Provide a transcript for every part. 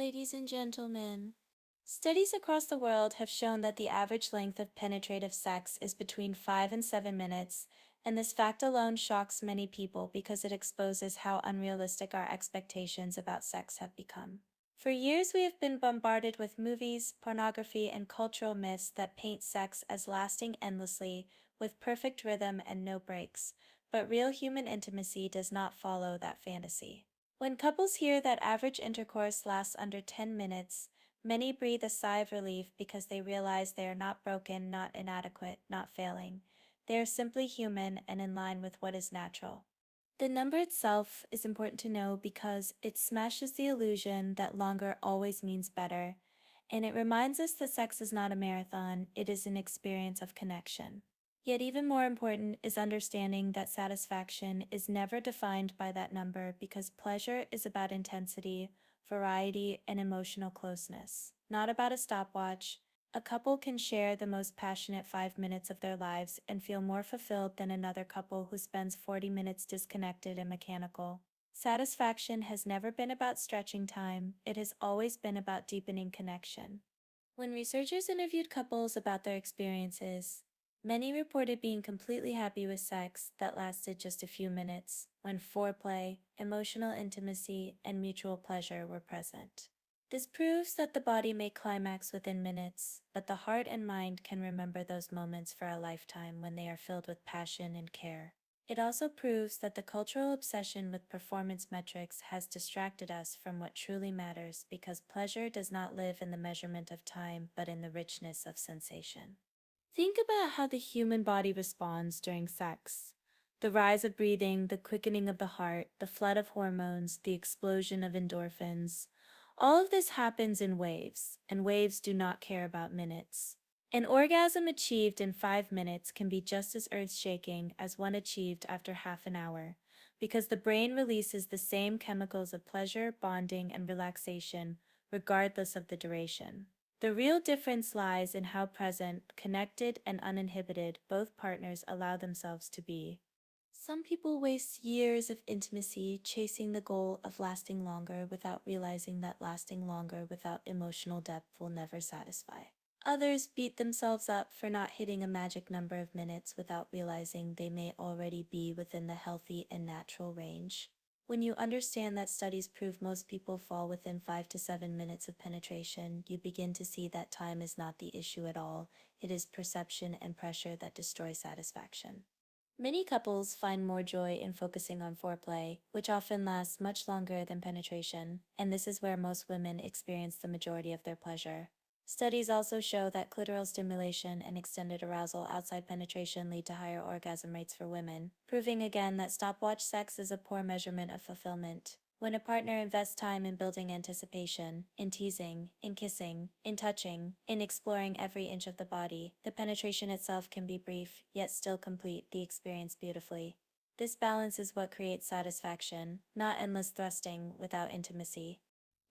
Ladies and gentlemen, studies across the world have shown that the average length of penetrative sex is between 5 and 7 minutes, and this fact alone shocks many people because it exposes how unrealistic our expectations about sex have become. For years, we have been bombarded with movies, pornography, and cultural myths that paint sex as lasting endlessly, with perfect rhythm and no breaks, but real human intimacy does not follow that fantasy. When couples hear that average intercourse lasts under 10 minutes, many breathe a sigh of relief because they realize they are not broken, not inadequate, not failing. They are simply human and in line with what is natural. The number itself is important to know because it smashes the illusion that longer always means better, and it reminds us that sex is not a marathon, it is an experience of connection. Yet even more important is understanding that satisfaction is never defined by that number because pleasure is about intensity, variety, and emotional closeness, not about a stopwatch. A couple can share the most passionate 5 minutes of their lives and feel more fulfilled than another couple who spends 40 minutes disconnected and mechanical. Satisfaction has never been about stretching time, it has always been about deepening connection. When researchers interviewed couples about their experiences, many reported being completely happy with sex that lasted just a few minutes, when foreplay, emotional intimacy, and mutual pleasure were present. This proves that the body may climax within minutes, but the heart and mind can remember those moments for a lifetime when they are filled with passion and care. It also proves that the cultural obsession with performance metrics has distracted us from what truly matters because pleasure does not live in the measurement of time but in the richness of sensation. Think about how the human body responds during sex. The rise of breathing, the quickening of the heart, the flood of hormones, the explosion of endorphins. All of this happens in waves, and waves do not care about minutes. An orgasm achieved in 5 minutes can be just as earth-shaking as one achieved after half an hour, because the brain releases the same chemicals of pleasure, bonding, and relaxation, regardless of the duration. The real difference lies in how present, connected, and uninhibited both partners allow themselves to be. Some people waste years of intimacy chasing the goal of lasting longer without realizing that lasting longer without emotional depth will never satisfy. Others beat themselves up for not hitting a magic number of minutes without realizing they may already be within the healthy and natural range. When you understand that studies prove most people fall within 5 to 7 minutes of penetration, you begin to see that time is not the issue at all. It is perception and pressure that destroy satisfaction. Many couples find more joy in focusing on foreplay, which often lasts much longer than penetration, and this is where most women experience the majority of their pleasure. Studies also show that clitoral stimulation and extended arousal outside penetration lead to higher orgasm rates for women, proving again that stopwatch sex is a poor measurement of fulfillment. When a partner invests time in building anticipation, in teasing, in kissing, in touching, in exploring every inch of the body, the penetration itself can be brief, yet still complete the experience beautifully. This balance is what creates satisfaction, not endless thrusting without intimacy.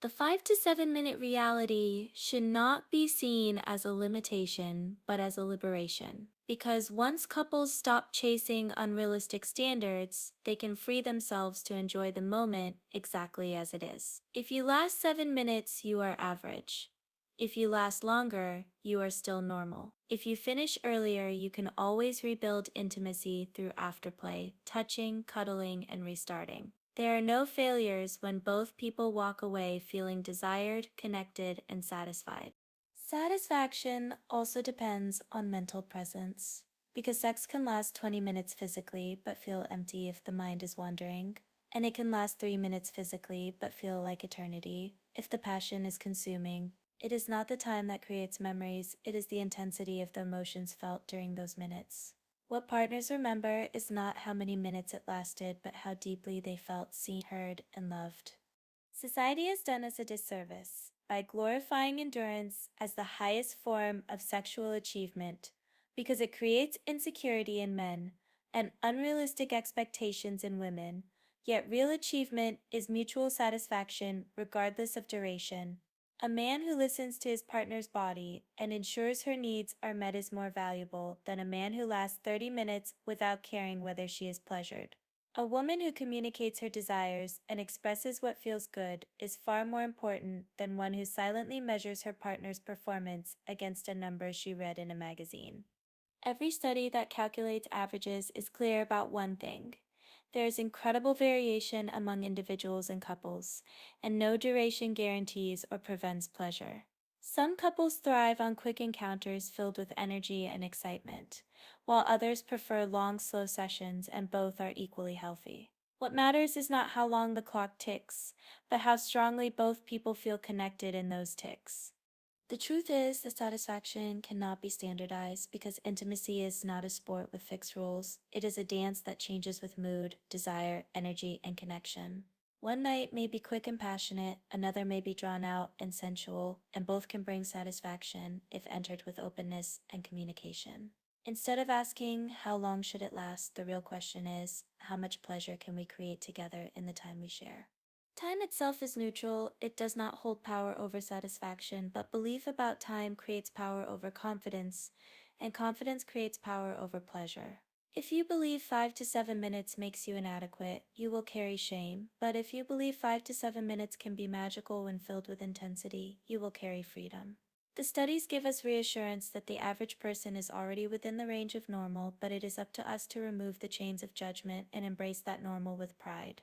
The 5 to 7 minute reality should not be seen as a limitation, but as a liberation. Because once couples stop chasing unrealistic standards, they can free themselves to enjoy the moment exactly as it is. If you last 7 minutes, you are average. If you last longer, you are still normal. If you finish earlier, you can always rebuild intimacy through afterplay, touching, cuddling, and restarting. There are no failures when both people walk away feeling desired, connected, and satisfied. Satisfaction also depends on mental presence, because sex can last 20 minutes physically but feel empty if the mind is wandering, and it can last 3 minutes physically but feel like eternity if the passion is consuming. It is not the time that creates memories, it is the intensity of the emotions felt during those minutes. What partners remember is not how many minutes it lasted, but how deeply they felt seen, heard, and loved. Society has done us a disservice by glorifying endurance as the highest form of sexual achievement because it creates insecurity in men and unrealistic expectations in women, yet real achievement is mutual satisfaction regardless of duration. A man who listens to his partner's body and ensures her needs are met is more valuable than a man who lasts 30 minutes without caring whether she is pleasured. A woman who communicates her desires and expresses what feels good is far more important than one who silently measures her partner's performance against a number she read in a magazine. Every study that calculates averages is clear about one thing. There is incredible variation among individuals and couples, and no duration guarantees or prevents pleasure. Some couples thrive on quick encounters filled with energy and excitement, while others prefer long, slow sessions, and both are equally healthy. What matters is not how long the clock ticks, but how strongly both people feel connected in those ticks. The truth is that satisfaction cannot be standardized because intimacy is not a sport with fixed rules. It is a dance that changes with mood, desire, energy, and connection. One night may be quick and passionate, another may be drawn out and sensual, and both can bring satisfaction if entered with openness and communication. Instead of asking, how long should it last, the real question is, how much pleasure can we create together in the time we share? Time itself is neutral, it does not hold power over satisfaction, but belief about time creates power over confidence, and confidence creates power over pleasure. If you believe 5 to 7 minutes makes you inadequate, you will carry shame, but if you believe 5 to 7 minutes can be magical when filled with intensity, you will carry freedom. The studies give us reassurance that the average person is already within the range of normal, but it is up to us to remove the chains of judgment and embrace that normal with pride.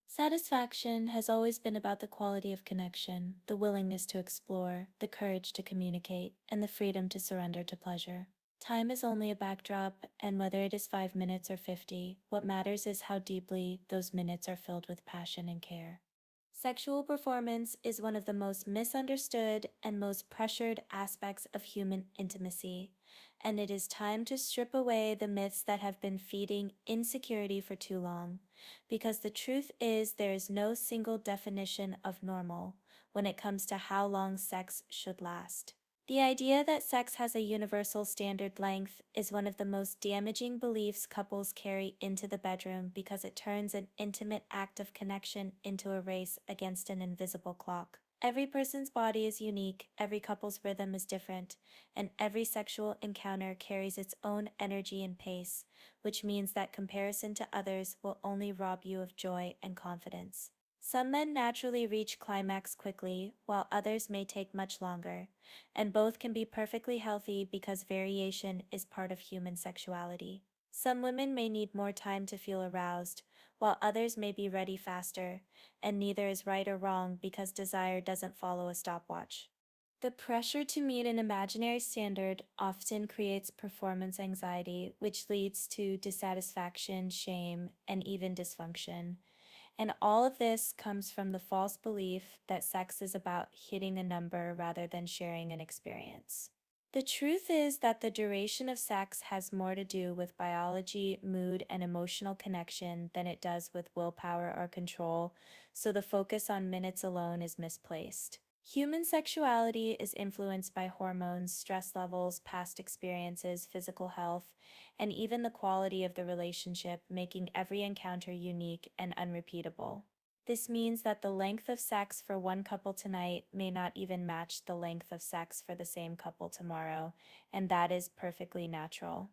Satisfaction has always been about the quality of connection, the willingness to explore, the courage to communicate, and the freedom to surrender to pleasure. Time is only a backdrop, and whether it is 5 minutes or 50, what matters is how deeply those minutes are filled with passion and care. Sexual performance is one of the most misunderstood and most pressured aspects of human intimacy, and it is time to strip away the myths that have been feeding insecurity for too long, because the truth is there is no single definition of normal when it comes to how long sex should last. The idea that sex has a universal standard length is one of the most damaging beliefs couples carry into the bedroom because it turns an intimate act of connection into a race against an invisible clock. Every person's body is unique, every couple's rhythm is different, and every sexual encounter carries its own energy and pace, which means that comparison to others will only rob you of joy and confidence. Some men naturally reach climax quickly, while others may take much longer, and both can be perfectly healthy because variation is part of human sexuality. Some women may need more time to feel aroused, while others may be ready faster, and neither is right or wrong because desire doesn't follow a stopwatch. The pressure to meet an imaginary standard often creates performance anxiety, which leads to dissatisfaction, shame, and even dysfunction. And all of this comes from the false belief that sex is about hitting a number rather than sharing an experience. The truth is that the duration of sex has more to do with biology, mood, and emotional connection than it does with willpower or control, so the focus on minutes alone is misplaced. Human sexuality is influenced by hormones, stress levels, past experiences, physical health, and even the quality of the relationship, making every encounter unique and unrepeatable. This means that the length of sex for one couple tonight may not even match the length of sex for the same couple tomorrow, and that is perfectly natural.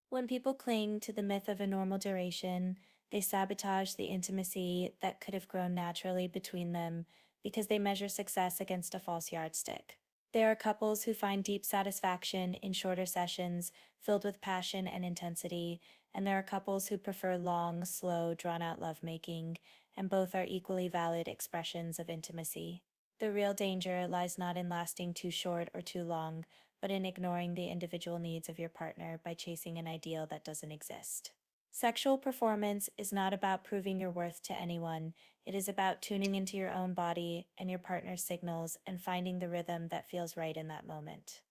When people cling to the myth of a normal duration, they sabotage the intimacy that could have grown naturally between them because they measure success against a false yardstick. There are couples who find deep satisfaction in shorter sessions filled with passion and intensity, and there are couples who prefer long, slow, drawn-out lovemaking, and both are equally valid expressions of intimacy. The real danger lies not in lasting too short or too long, but in ignoring the individual needs of your partner by chasing an ideal that doesn't exist. Sexual performance is not about proving your worth to anyone. It is about tuning into your own body and your partner's signals and finding the rhythm that feels right in that moment.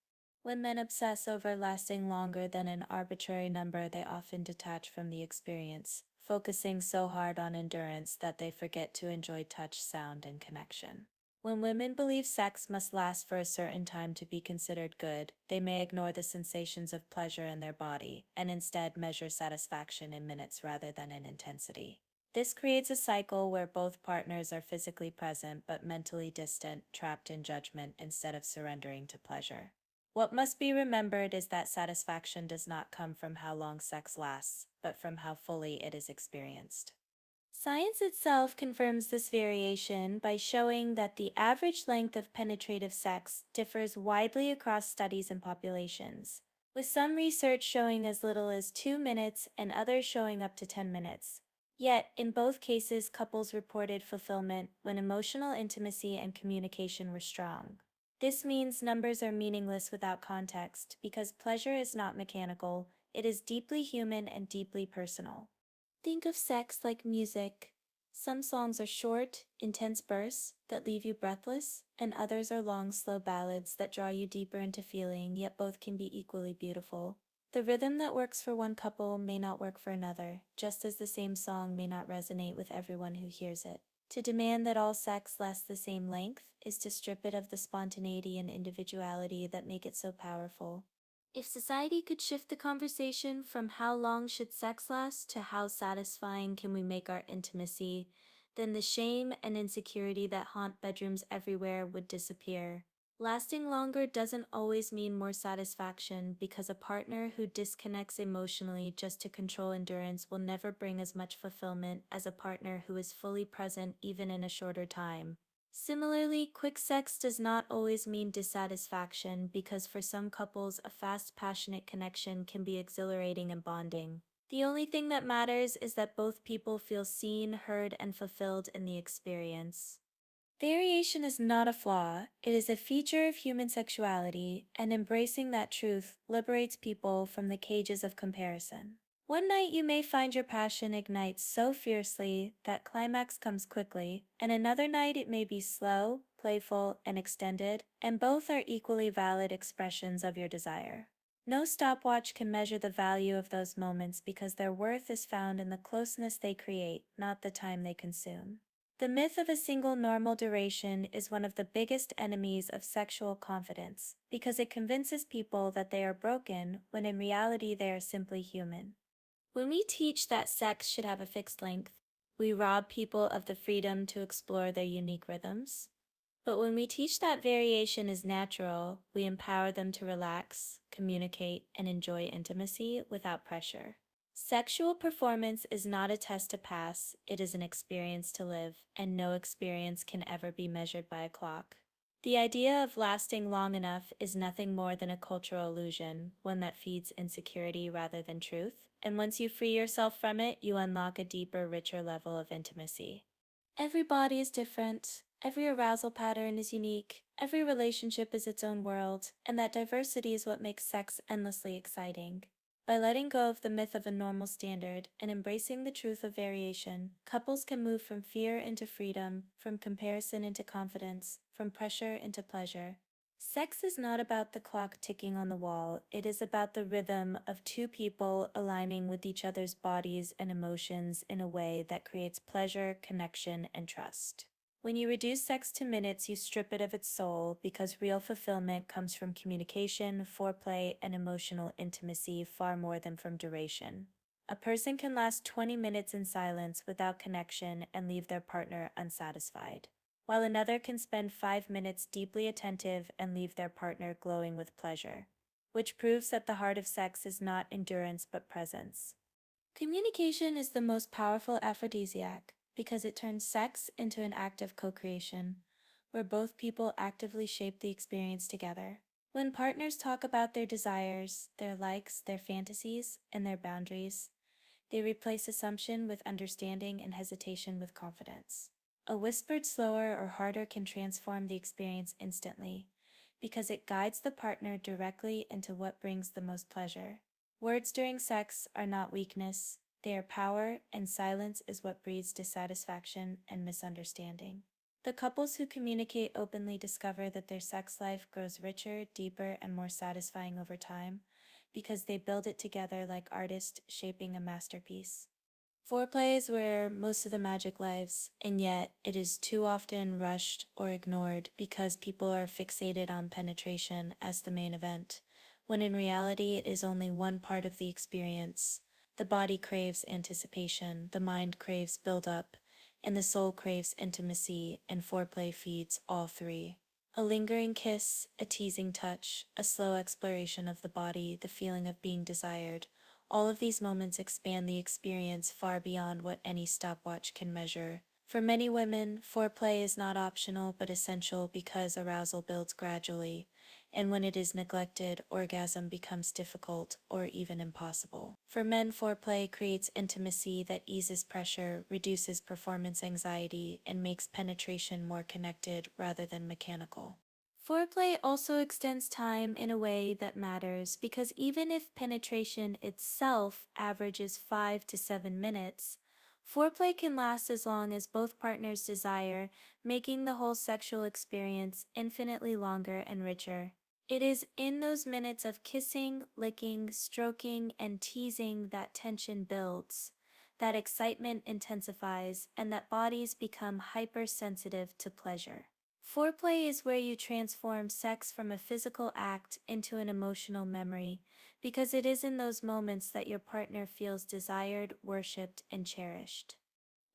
When men obsess over lasting longer than an arbitrary number, they often detach from the experience, focusing so hard on endurance that they forget to enjoy touch, sound, and connection. When women believe sex must last for a certain time to be considered good, they may ignore the sensations of pleasure in their body and instead measure satisfaction in minutes rather than in intensity. This creates a cycle where both partners are physically present but mentally distant, trapped in judgment instead of surrendering to pleasure. What must be remembered is that satisfaction does not come from how long sex lasts, but from how fully it is experienced. Science itself confirms this variation by showing that the average length of penetrative sex differs widely across studies and populations, with some research showing as little as 2 minutes and others showing up to 10 minutes. Yet, in both cases, couples reported fulfillment when emotional intimacy and communication were strong. This means numbers are meaningless without context because pleasure is not mechanical, it is deeply human and deeply personal. Think of sex like music. Some songs are short, intense bursts that leave you breathless, and others are long, slow ballads that draw you deeper into feeling, yet both can be equally beautiful. The rhythm that works for one couple may not work for another, just as the same song may not resonate with everyone who hears it. To demand that all sex lasts the same length is to strip it of the spontaneity and individuality that make it so powerful. If society could shift the conversation from how long should sex last to how satisfying can we make our intimacy, then the shame and insecurity that haunt bedrooms everywhere would disappear. Lasting longer doesn't always mean more satisfaction because a partner who disconnects emotionally just to control endurance will never bring as much fulfillment as a partner who is fully present even in a shorter time. Similarly, quick sex does not always mean dissatisfaction because for some couples, a fast, passionate connection can be exhilarating and bonding. The only thing that matters is that both people feel seen, heard, and fulfilled in the experience. Variation is not a flaw, it is a feature of human sexuality, and embracing that truth liberates people from the cages of comparison. One night you may find your passion ignites so fiercely that climax comes quickly, and another night it may be slow, playful, and extended, and both are equally valid expressions of your desire. No stopwatch can measure the value of those moments because their worth is found in the closeness they create, not the time they consume. The myth of a single normal duration is one of the biggest enemies of sexual confidence because it convinces people that they are broken when in reality they are simply human. When we teach that sex should have a fixed length, we rob people of the freedom to explore their unique rhythms. But when we teach that variation is natural, we empower them to relax, communicate, and enjoy intimacy without pressure. Sexual performance is not a test to pass, it is an experience to live, and no experience can ever be measured by a clock. The idea of lasting long enough is nothing more than a cultural illusion, one that feeds insecurity rather than truth, and once you free yourself from it, you unlock a deeper, richer level of intimacy. Every body is different, every arousal pattern is unique, every relationship is its own world, and that diversity is what makes sex endlessly exciting. By letting go of the myth of a normal standard and embracing the truth of variation, couples can move from fear into freedom, from comparison into confidence, from pressure into pleasure. Sex is not about the clock ticking on the wall, it is about the rhythm of two people aligning with each other's bodies and emotions in a way that creates pleasure, connection, and trust. When you reduce sex to minutes, you strip it of its soul because real fulfillment comes from communication, foreplay, and emotional intimacy far more than from duration. A person can last 20 minutes in silence without connection and leave their partner unsatisfied, while another can spend 5 minutes deeply attentive and leave their partner glowing with pleasure, which proves that the heart of sex is not endurance but presence. Communication is the most powerful aphrodisiac because it turns sex into an act of co-creation, where both people actively shape the experience together. When partners talk about their desires, their likes, their fantasies, and their boundaries, they replace assumption with understanding and hesitation with confidence. A whispered slower or harder can transform the experience instantly, because it guides the partner directly into what brings the most pleasure. Words during sex are not weakness, they are power, and silence is what breeds dissatisfaction and misunderstanding. The couples who communicate openly discover that their sex life grows richer, deeper, and more satisfying over time because they build it together like artists shaping a masterpiece. Foreplay is where most of the magic lives, and yet it is too often rushed or ignored because people are fixated on penetration as the main event, when in reality it is only one part of the experience. The body craves anticipation, the mind craves build-up, and the soul craves intimacy, and foreplay feeds all three. A lingering kiss, a teasing touch, a slow exploration of the body, the feeling of being desired, All of these moments expand the experience far beyond what any stopwatch can measure. For many women, foreplay is not optional but essential because arousal builds gradually, and when it is neglected, orgasm becomes difficult or even impossible. For men, foreplay creates intimacy that eases pressure, reduces performance anxiety, and makes penetration more connected rather than mechanical. Foreplay also extends time in a way that matters because even if penetration itself averages 5 to 7 minutes, foreplay can last as long as both partners desire, making the whole sexual experience infinitely longer and richer. It is in those minutes of kissing, licking, stroking, and teasing that tension builds, that excitement intensifies, and that bodies become hypersensitive to pleasure. Foreplay is where you transform sex from a physical act into an emotional memory, because it is in those moments that your partner feels desired, worshipped, and cherished.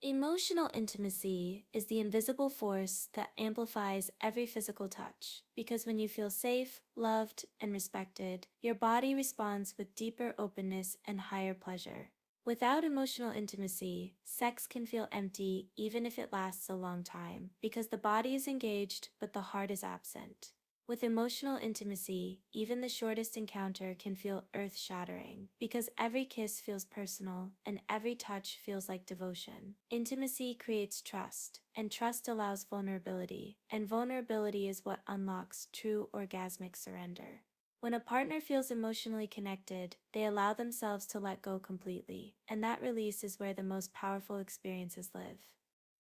Emotional intimacy is the invisible force that amplifies every physical touch, because when you feel safe, loved, and respected, your body responds with deeper openness and higher pleasure. Without emotional intimacy, sex can feel empty even if it lasts a long time, because the body is engaged but the heart is absent. With emotional intimacy, even the shortest encounter can feel earth-shattering, because every kiss feels personal and every touch feels like devotion. Intimacy creates trust, and trust allows vulnerability, and vulnerability is what unlocks true orgasmic surrender. When a partner feels emotionally connected, they allow themselves to let go completely, and that release is where the most powerful experiences live.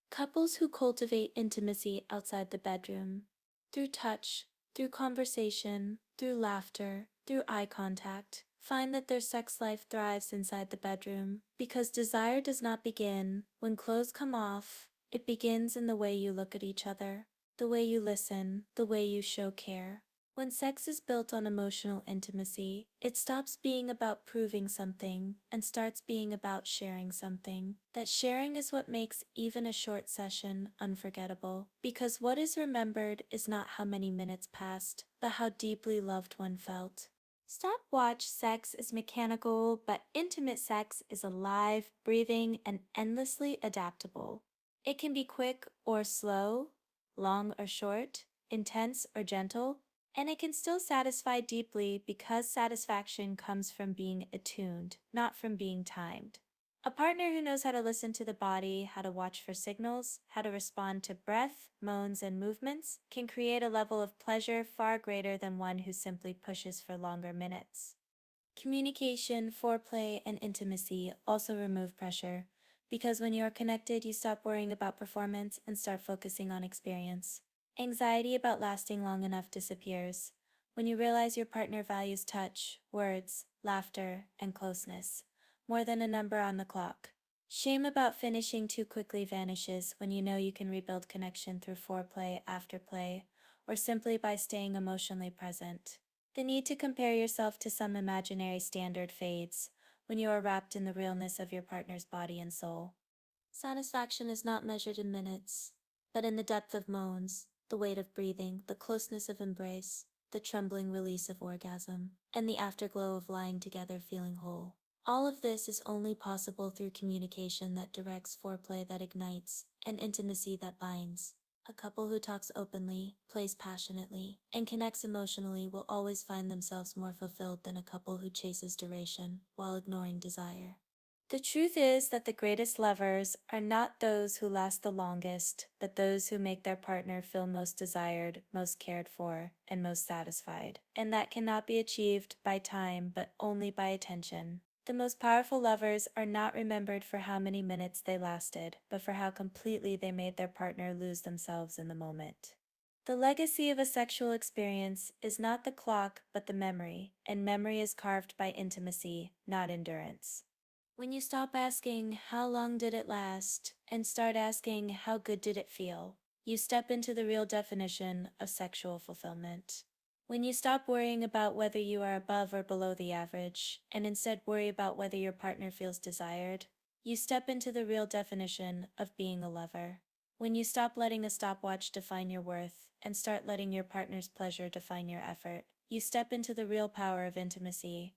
Couples who cultivate intimacy outside the bedroom, through touch, through conversation, through laughter, through eye contact, find that their sex life thrives inside the bedroom, because desire does not begin when clothes come off. It begins in the way you look at each other, the way you listen, the way you show care. When sex is built on emotional intimacy, it stops being about proving something and starts being about sharing something. That sharing is what makes even a short session unforgettable, because what is remembered is not how many minutes passed, but how deeply loved one felt. Stopwatch sex is mechanical, but intimate sex is alive, breathing, and endlessly adaptable. It can be quick or slow, long or short, intense or gentle, and it can still satisfy deeply because satisfaction comes from being attuned, not from being timed. A partner who knows how to listen to the body, how to watch for signals, how to respond to breath, moans, and movements, can create a level of pleasure far greater than one who simply pushes for longer minutes. Communication, foreplay, and intimacy also remove pressure, because when you are connected, you stop worrying about performance and start focusing on experience. Anxiety about lasting long enough disappears when you realize your partner values touch, words, laughter, and closeness more than a number on the clock. Shame about finishing too quickly vanishes when you know you can rebuild connection through foreplay, afterplay, or simply by staying emotionally present. The need to compare yourself to some imaginary standard fades when you are wrapped in the realness of your partner's body and soul. Satisfaction is not measured in minutes, but in the depth of moans, the weight of breathing, the closeness of embrace, the trembling release of orgasm, and the afterglow of lying together feeling whole. All of this is only possible through communication that directs, foreplay that ignites, and intimacy that binds. A couple who talks openly, plays passionately, and connects emotionally will always find themselves more fulfilled than a couple who chases duration while ignoring desire. The truth is that the greatest lovers are not those who last the longest, but those who make their partner feel most desired, most cared for, and most satisfied. And that cannot be achieved by time, but only by attention. The most powerful lovers are not remembered for how many minutes they lasted, but for how completely they made their partner lose themselves in the moment. The legacy of a sexual experience is not the clock, but the memory, and memory is carved by intimacy, not endurance. When you stop asking, how long did it last, and start asking, how good did it feel, you step into the real definition of sexual fulfillment. When you stop worrying about whether you are above or below the average, and instead worry about whether your partner feels desired, you step into the real definition of being a lover. When you stop letting a stopwatch define your worth, and start letting your partner's pleasure define your effort, you step into the real power of intimacy.